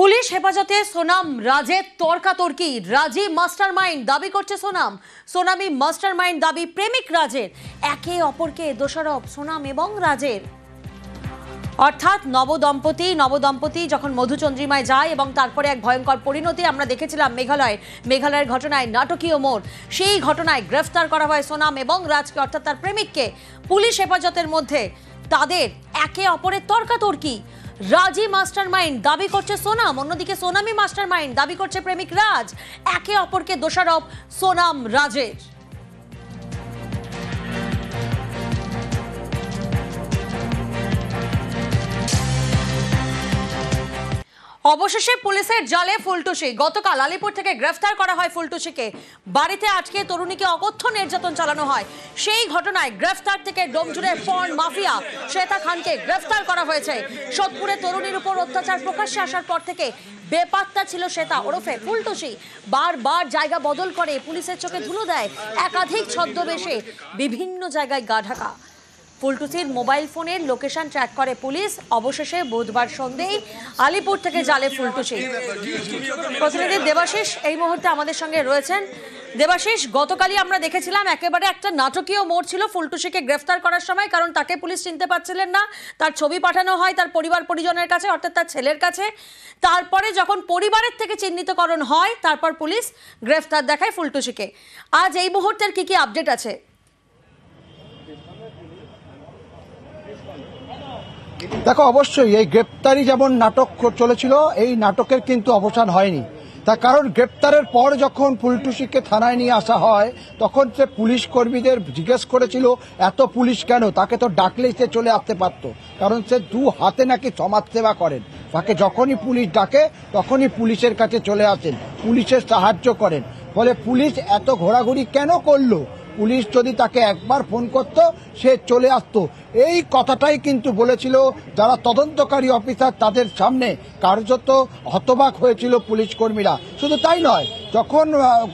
Police হেফাজতে সোনাম রাজের তর্কাতর্কি। রাজি মাস্টারমাইন্ড দাবি করছে সোনাম, সোনামি মাস্টারমাইন্ড দাবি প্রেমিক রাজের। একে অপরকে দোষারোপ সোনাম এবং রাজের। অর্থাৎ নবদম্পতি যখন মধুচন্দ্রিমায় যায় এবং তারপরে এক ভয়ঙ্কর পরিণতি আমরা দেখেছিলাম মেঘালয়ের ঘটনায় নাটকীয় মোড়। সেই ঘটনায় গ্রেফতার করা হয় সোনাম এবং রাজকে, অর্থাৎ তার প্রেমিককে। পুলিশ হেফাজতের মধ্যে তাদের একে অপরের তর্কাতর্কি। রাজি মাস্টারমাইন্ড দাবি করছে সোনাম, অন্যদিকে সোনামি মাস্টারমাইন্ড দাবি করছে প্রেমিক রাজ। একে অপরকে দোষারোপ সোনাম রাজের। অবশেষে পুলিশের জালে ফুলটুসি। গতকাল আলিপুর থেকে গ্রেফতার করা হয় ফুলটুসিকে। বাড়িতে আটকে তরুণীকে অকথ্য নির্যাতন চালানো হয়। সেই ঘটনায় গ্রেফতার থেকে ডোমজুড়ের পর্ন মাফিয়া শ্বেতা খানকে গ্রেফতার করা হয়েছে। সোদপুরে তরুণীর উপর অত্যাচার প্রকাশ্যে আসার পর থেকে বেপাত্তা ছিল শ্বেতা ওরফে ফুলটুসি। বারবার জায়গা বদল করে, পুলিশের চোখে ধুলো দেয়, একাধিক ছদ্মবেশে বিভিন্ন জায়গায় গা ঢাকা। ফুলটুসির মোবাইল ফোনের লোকেশন ট্র্যাক করে পুলিশ। অবশেষে বুধবার সন্ধ্যেই আলিপুর থেকে জালে ফুলটুসি। প্রতিনিধি দেবাশিস এই মুহূর্তে আমাদের সঙ্গে রয়েছেন। দেবাশিস, গতকালই আমরা দেখেছিলাম একেবারে একটা নাটকীয় মোড় ছিল ফুলটুসিকে গ্রেফতার করার সময়, কারণ তাকে পুলিশ চিনতে পারছিলেন না। তার ছবি পাঠানো হয় তার পরিবার পরিজনের কাছে, অর্থাৎ তার ছেলের কাছে। তারপরে যখন পরিবারের থেকে চিহ্নিতকরণ হয়, তারপর পুলিশ গ্রেফতার দেখায় ফুলটুসিকে। আজ এই মুহূর্তের কি আপডেট আছে? দেখো, অবশ্যই এই গ্রেপ্তারি যেমন নাটক চলেছিল, এই নাটকের কিন্তু অবসান হয়নি। তার কারণ গ্রেপ্তারের পর যখন ফুলটুসিকে থানায় নিয়ে আসা হয়, তখন সে পুলিশ কর্মীদের জিজ্ঞেস করেছিল এত পুলিশ কেন, তাকে তো ডাকলেই সে চলে আসতে পারত, কারণ সে দু হাতে নাকি সমাজসেবা করেন। তাকে যখনই পুলিশ ডাকে তখনই পুলিশের কাছে চলে আসেন, পুলিশের সাহায্য করেন। ফলে পুলিশ এত ঘোরাঘুরি কেন করলো? পুলিশ যদি তাকে একবার ফোন করত সে চলে আসতো। এই কথাটাই কিন্তু বলেছিল যারা তদন্তকারী অফিসার, তাদের সামনে কার্যত হতবাক হয়েছিল পুলিশ কর্মীরা। শুধু তাই নয়, যখন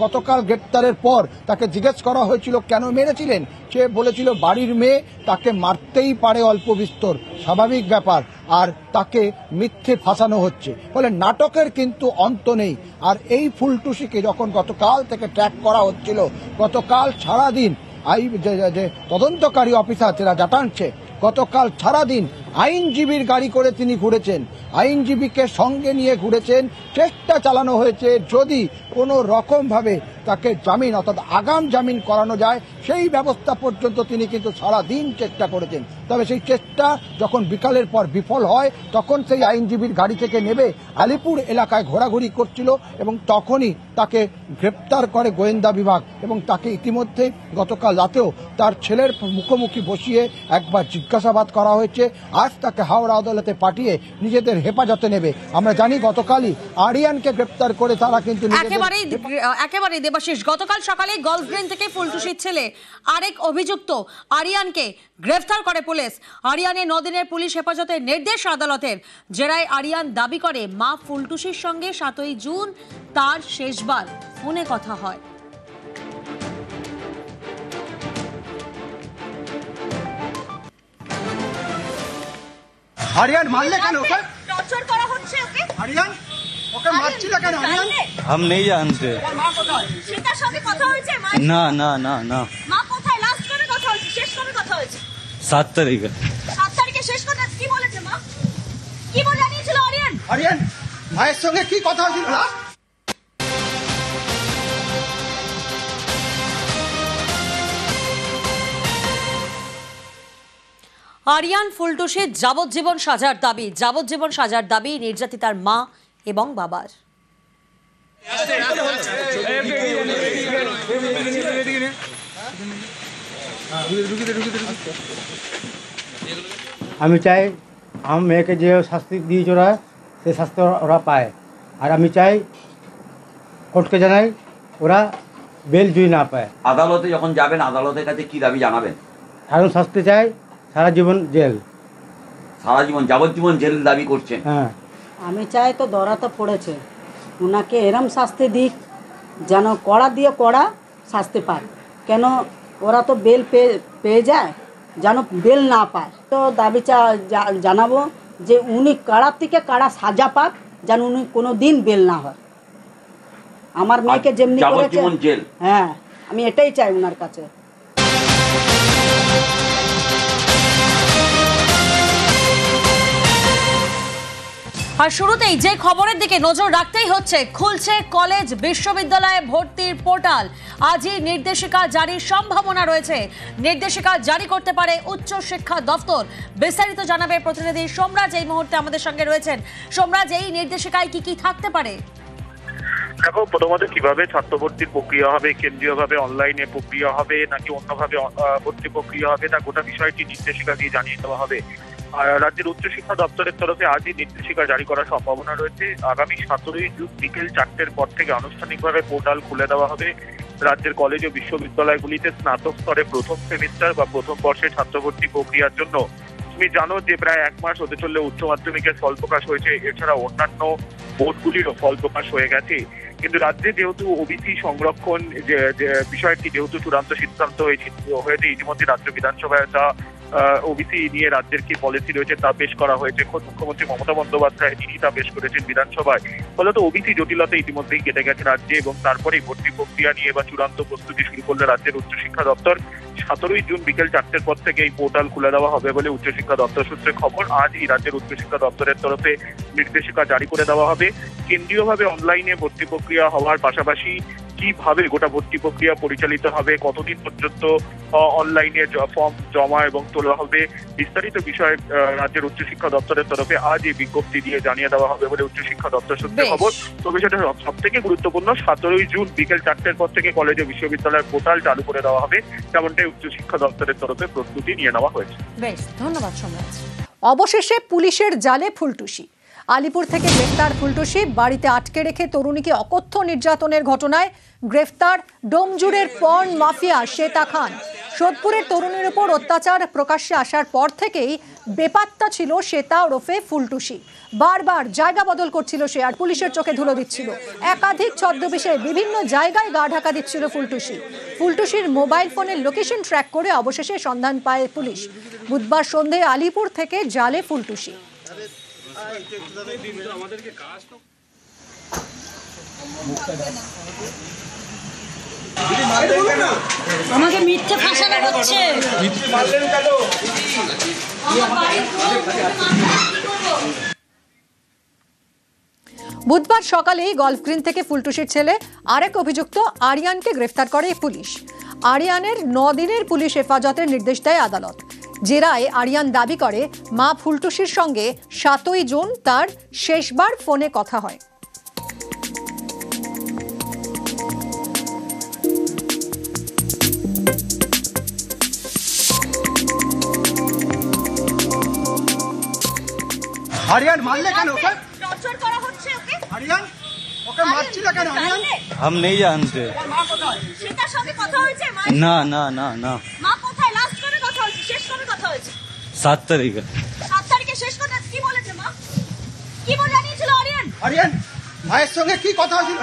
গতকাল গ্রেপ্তারের পর তাকে জিজ্ঞেস করা হয়েছিল কেন মেরেছিলেন, সে বলেছিল বাড়ির মেয়ে, তাকে মারতেই পারে অল্প বিস্তর, স্বাভাবিক ব্যাপার, আর তাকে মিথ্যে ফাঁসানো হচ্ছে। ফলে নাটকের কিন্তু অন্ত নেই। আর এই ফুলটুসিকে যখন গতকাল থেকে ট্র্যাক করা হচ্ছিল, গতকাল সারাদিন যে তদন্তকারী অফিসার যারা জানাচ্ছে, গতকাল সারাদিন আইনজীবীর গাড়ি করে তিনি ঘুরেছেন, আইনজীবীকে সঙ্গে নিয়ে ঘুরেছেন। চেষ্টা চালানো হয়েছে যদি কোনো রকমভাবে তাকে জামিন, অর্থাৎ আগাম জামিন করানো যায়, সেই ব্যবস্থা পর্যন্ত তিনি কিন্তু সারাদিন চেষ্টা করেছেন। তবে সেই চেষ্টা যখন বিকালের পর বিফল হয়, তখন সেই আইনজীবীর গাড়ি থেকে নেমে আলিপুর এলাকায় ঘোরাঘুরি করছিল এবং তখনই তাকে গ্রেপ্তার করে গোয়েন্দা বিভাগ। এবং তাকে ইতিমধ্যে গতকাল রাতেও তার ছেলের মুখোমুখি বসিয়ে একবার জিজ্ঞাসাবাদ করা হয়েছে। আজ তাকে হাওড়া আদালতে পাঠিয়ে নিজেদের হেফাজতে নেবে। আমরা জানি গতকালই আরিয়ানকে গ্রেপ্তার করে তারা কিন্তু একেবারেই দেবাশিস, গতকাল সকালে গলফ গ্রিন থেকে ফুলটুসির ছেলে আরেক অভিযুক্ত আরিয়ানকে গ্রেফতার করে পুলিশ। আরিয়ানের 9 দিনের পুলিশ হেফাজতের নির্দেশ আদালতের। জেরায় আরিয়ান দাবি করে মা ফুলটুসির সঙ্গে 7ই জুন তার শেষবার ফোনে কথা হয়। আরিয়ান মারলে কেন ওকে? টর্চার করা হচ্ছে ওকে। আরিয়ান ওকে মারছিল কেন? আরিয়ান हम नहीं जानते। সেটার সঙ্গে কথা হয়েছে? না না না না। মা কোথায়? লাস্ট কবে কথা হয়েছে? শেষ কবে কথা হয়েছে? 7 তারিখে। 7 তারিখে শেষ কথা। কি বলেছে মা? কি বলে জানিয়েছিল আরিয়ান? আরিয়ান ভাইয়ের সঙ্গে কি কথা হয়েছিল? আরিয়ান ফুলটুসির যাবজ্জীবন সাজার দাবি নির্যাতিতার মা এবং বাবার। আমি চাই আমার মেয়েকে যে শাস্তি দিয়েছে ওরা, সেই শাস্তি ওরা পায়। আর আমি চাই কোর্টকে জানাই ওরা বেল জুই না পায়। আদালতে যখন যাবেন, আদালতের কাছে কি দাবি জানাবেন? কারণ শাস্তি চাই, সারা জীবন জেল। সারা জীবন, যাবজ্জীবন জেল দাবি করছেন? হ্যাঁ, আমি চাই তো ধরা তো পড়েছে, ওনাকে এরম শাস্তি দিক যেন কড়া দিয়ে কড়া শাস্তি পায়। কেন ওরা তো বেল পেয়ে যায়, যেন বেল না পায়। তো দাবি জানাবো যে উনি কাড়ার থেকে কাড়া সাজা পাক, যেন উনি কোনো দিন বেল না হয়। আমার মেয়েকে যেমনি করেছে, যাবজ্জীবন জেল। হ্যাঁ, আমি এটাই চাই ওনার কাছে। আর শুরুতেই যে খবরের দিকে নজর রাখতেই হচ্ছে, খুলছে কলেজ বিশ্ববিদ্যালয়ে ভর্তির পোর্টাল। আজই নির্দেশিকা জারির সম্ভাবনা রয়েছে। নির্দেশিকা জারি করতে পারে উচ্চ শিক্ষা দফতর। বিস্তারিত জানাবে প্রতিনিধি সোমরাজ এই মুহূর্তে আমাদের সঙ্গে রয়েছেন। সোমরাজ, এই নির্দেশিকায় কি কি থাকতে পারে? দেখো, প্রথমত কিভাবে ছাত্র ভর্তির প্রক্রিয়া হবে, কেন্দ্রীয়ভাবে অনলাইনে প্রক্রিয়া হবে নাকি অন্যভাবে ভর্তি প্রক্রিয়া হবে, তা গোটা বিষয়টি নির্দেশিকা দিয়ে জানিয়ে দেওয়া হবে। রাজ্যের উচ্চশিক্ষা দপ্তরের তরফে আজই নির্দেশিকা জারি করার সম্ভাবনা রয়েছে। আগামী 17ই জুন বিকেল 4টের পর থেকে আনুষ্ঠানিকভাবে পোর্টাল খুলে দেওয়া হবে। রাজ্যের কলেজ ও বিশ্ববিদ্যালয়গুলিতে স্নাতক স্তরে প্রথম সেমিস্টার বা প্রথম বর্ষে ছাত্র ভর্তি প্রক্রিয়ার জন্য তুমি জানো যে প্রায় 1 মাস হতে চললে উচ্চ মাধ্যমিকের ফল প্রকাশ হয়েছে। এছাড়া অন্যান্য বোর্ডগুলিরও ফল প্রকাশ হয়ে গেছে। কিন্তু রাজ্যে যেহেতু ওবিসি সংরক্ষণ যে বিষয়টি যেহেতু চূড়ান্ত সিদ্ধান্ত হয়েছে, ইতিমধ্যে রাজ্য বিধানসভায় তা ওবিসি নিয়ে রাজ্যের কি পলিসি রয়েছে তা পেশ করা হয়েছে। খোদ মুখ্যমন্ত্রী মমতা বন্দ্যোপাধ্যায় তিনি তা পেশ করেছেন বিধানসভায়। ফলত ওবিসি জটিলতা ইতিমধ্যেই কেটে গেছে রাজ্যে, এবং তারপরেই ভর্তি প্রক্রিয়া নিয়ে বা চূড়ান্ত প্রস্তুতি শুরু করলে রাজ্যের উচ্চশিক্ষা দপ্তর 17ই জুন বিকেল 4টের পর থেকে এই পোর্টাল খুলে দেওয়া হবে বলে উচ্চশিক্ষা দপ্তর সূত্রে খবর। আজই রাজ্যের উচ্চশিক্ষা দপ্তরের তরফে নির্দেশিকা জারি করে দেওয়া হবে। কেন্দ্রীয়ভাবে অনলাইনে ভর্তি প্রক্রিয়া হওয়ার পাশাপাশি কিভাবে গোটা ভর্তি প্রক্রিয়া পরিচালিত হবে, কতদিন পর্যন্ত অনলাইনে ফর্ম জমা এবং তোলা হবে, বিস্তারিত বিষয়ে রাজ্যের উচ্চশিক্ষা দপ্তরের তরফে আজ এই বিজ্ঞপ্তি দিয়ে জানিয়ে দেওয়া হবে বলে উচ্চশিক্ষা দপ্তর সূত্রে খবর। তবে সেটা সব থেকে গুরুত্বপূর্ণ, 17ই জুন বিকেল 4টের পর থেকে কলেজ ও বিশ্ববিদ্যালয়ের পোর্টাল চালু করে দেওয়া হবে, তেমনটাই উচ্চশিক্ষা দপ্তরের তরফে প্রস্তুতি নিয়ে নেওয়া হয়েছে। বেশ, ধন্যবাদ সোমরাজ। অবশেষে পুলিশের জালে ফুলটুসি। আলিপুর থেকে গ্রেফতার ফুলটুসি। বাড়িতে আটকে রেখে তরুণীকে অকথ্য নির্যাতনের ঘটনায় গ্রেফতার ডোমজুড়ের পর্ন মাফিয়া শ্বেতা খান। সোদপুরের তরুণীর উপর অত্যাচার প্রকাশ্যে আসার পর থেকেই বেপাত্তা ছিল শ্বেতা ওরফে ফুলটুসি। বারবার জায়গা বদল করছিল সে, আর পুলিশের চোখে ধুলো দিচ্ছিল। একাধিক ছদ্মবেশে বিভিন্ন জায়গায় গা ঢাকা দিচ্ছিল ফুলটুসি। ফুলটুসির মোবাইল ফোনের লোকেশন ট্র্যাক করে অবশেষে সন্ধান পায় পুলিশ। বুধবার সন্ধে আলিপুর থেকে জালে ফুলটুসি। আমাকে মিথ্যে ফাঁসানো হচ্ছে। বুধবার সকালেই গলফ গ্রিন থেকে ফুলটুসির ছেলে আরেক অভিযুক্ত আরিয়ানকে গ্রেফতার করে পুলিশ। আরিয়ানের 9 দিনের পুলিশ হেফাজতের নির্দেশ দেয় আদালত। জেরায় আরিয়ান দাবি করে মা ফুলটুসির সঙ্গে 7ই জুন তার শেষবার ফোনে কথা হয়। আরিয়ান মারলে কেন ওকে? টর্চার করা হচ্ছে ওকে। আরিয়ান ওকে মারছিল কেন? আরিয়ান हम नहीं जानते। সেটার সঙ্গে কথা হয়েছে মা? ना ना ना ना। মা কোথায়? লাস্ট কবে কথা হয়েছে? শেষ কবে কথা হয়েছে? 7 তারিখে। 7 তারিখে শেষ কথা কি বলেছে মা? কি বলে জানিয়েছিল আরিয়ান? আরিয়ান ভাইয়ের সঙ্গে কি কথা হয়েছিল?